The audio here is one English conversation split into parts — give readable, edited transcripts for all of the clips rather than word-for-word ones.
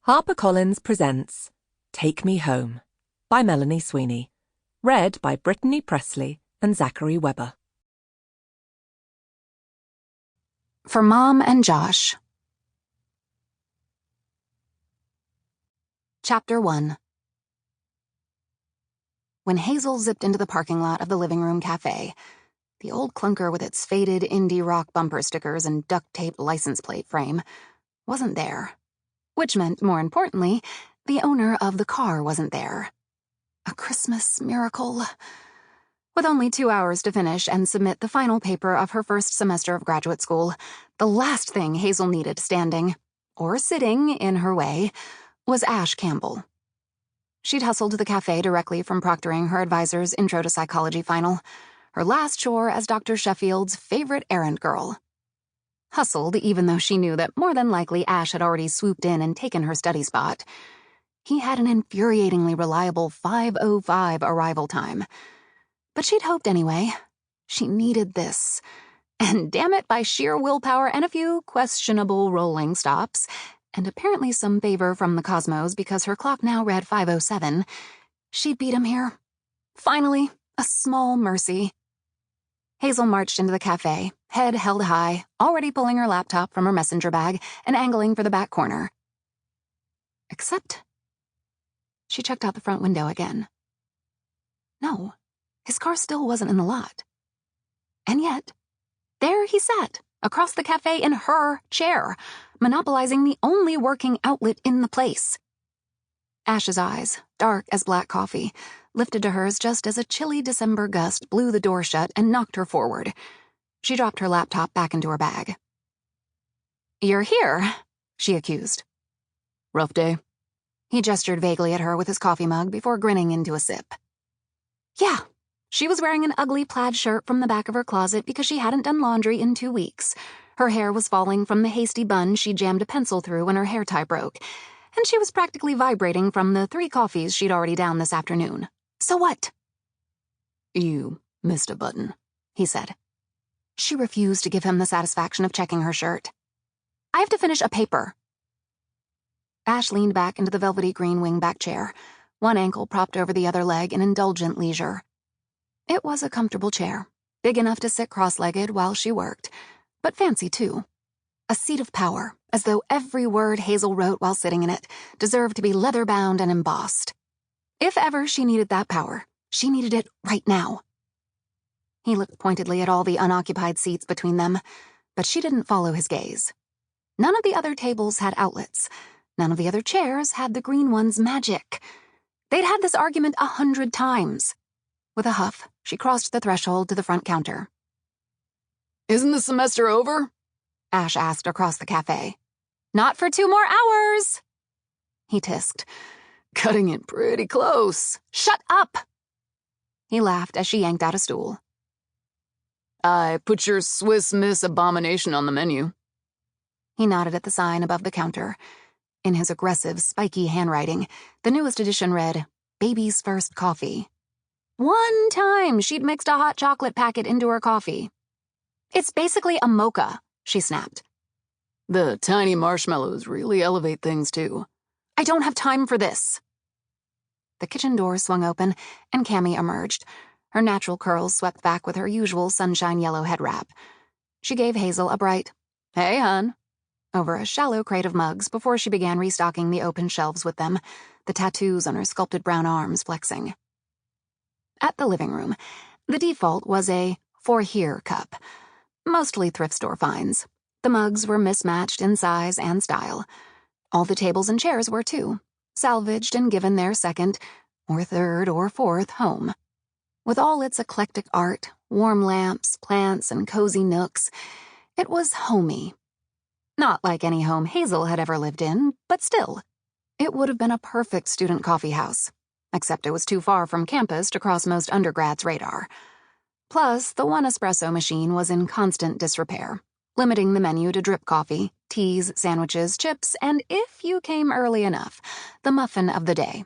HarperCollins presents Take Me Home by Melanie Sweeney. Read by Brittney Pressley and Zachary Weber. For Mom and Josh. Chapter 1. When Hazel zipped into the parking lot of the living room cafe, the old clunker with its faded indie rock bumper stickers and duct-taped license plate frame wasn't there. Which meant, more importantly, the owner of the car wasn't there. A Christmas miracle. With only 2 hours to finish and submit the final paper of her first semester of graduate school, the last thing Hazel needed standing, or sitting, in her way, was Ash Campbell. She'd hustled to the cafe directly from proctoring her advisor's Intro to Psychology final, her last chore as Dr. Sheffield's favorite errand girl. Hustled even though she knew that more than likely Ash had already swooped in and taken her study spot. He had an infuriatingly reliable 5:05 arrival time. But she'd hoped anyway. She needed this. And damn it, by sheer willpower and a few questionable rolling stops, and apparently some favor from the cosmos because her clock now read 5:07, she'd beat him here. Finally, a small mercy. Hazel marched into the cafe, head held high, already pulling her laptop from her messenger bag and angling for the back corner. Except, she checked out the front window again. No, his car still wasn't in the lot. And yet, there he sat, across the cafe in her chair, monopolizing the only working outlet in the place. Ash's eyes, dark as black coffee, lifted to hers just as a chilly December gust blew the door shut and knocked her forward. She dropped her laptop back into her bag. "You're here," she accused. "Rough day." He gestured vaguely at her with his coffee mug before grinning into a sip. Yeah, she was wearing an ugly plaid shirt from the back of her closet because she hadn't done laundry in 2 weeks. Her hair was falling from the hasty bun she jammed a pencil through when her hair tie broke, and she was practically vibrating from the 3 coffees she'd already downed this afternoon. So what? "You missed a button," he said. She refused to give him the satisfaction of checking her shirt. "I have to finish a paper." Ash leaned back into the velvety green wingback chair, one ankle propped over the other leg in indulgent leisure. It was a comfortable chair, big enough to sit cross-legged while she worked, but fancy too. A seat of power, as though every word Hazel wrote while sitting in it deserved to be leather-bound and embossed. If ever she needed that power, she needed it right now. He looked pointedly at all the unoccupied seats between them, but she didn't follow his gaze. None of the other tables had outlets. None of the other chairs had the green one's magic. They'd had this argument 100 times. With a huff, she crossed the threshold to the front counter. "Isn't the semester over?" Ash asked across the cafe. "Not for 2 more hours," he tisked. "Cutting it pretty close." "Shut up!" He laughed as she yanked out a stool. "I put your Swiss Miss Abomination on the menu." He nodded at the sign above the counter. In his aggressive, spiky handwriting, the newest edition read, "Baby's First Coffee." One time she'd mixed a hot chocolate packet into her coffee. "It's basically a mocha," she snapped. "The tiny marshmallows really elevate things, too." "I don't have time for this." The kitchen door swung open, and Cammy emerged, her natural curls swept back with her usual sunshine yellow head wrap. She gave Hazel a bright, "Hey, hun," over a shallow crate of mugs before she began restocking the open shelves with them, the tattoos on her sculpted brown arms flexing. At the living room, the default was a "for here" cup, mostly thrift store finds. The mugs were mismatched in size and style. All the tables and chairs were too, salvaged and given their second, or third, or fourth home. With all its eclectic art, warm lamps, plants, and cozy nooks, it was homey. Not like any home Hazel had ever lived in, but still, it would have been a perfect student coffee house, except it was too far from campus to cross most undergrads' radar. Plus, the one espresso machine was in constant disrepair, limiting the menu to drip coffee, teas, sandwiches, chips, and if you came early enough, the muffin of the day.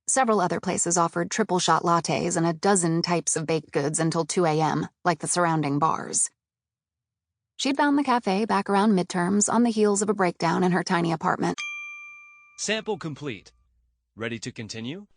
Several other places offered triple-shot lattes and a dozen types of baked goods until 2 a.m., like the surrounding bars. She'd found the cafe back around midterms on the heels of a breakdown in her tiny apartment. Sample complete. Ready to continue?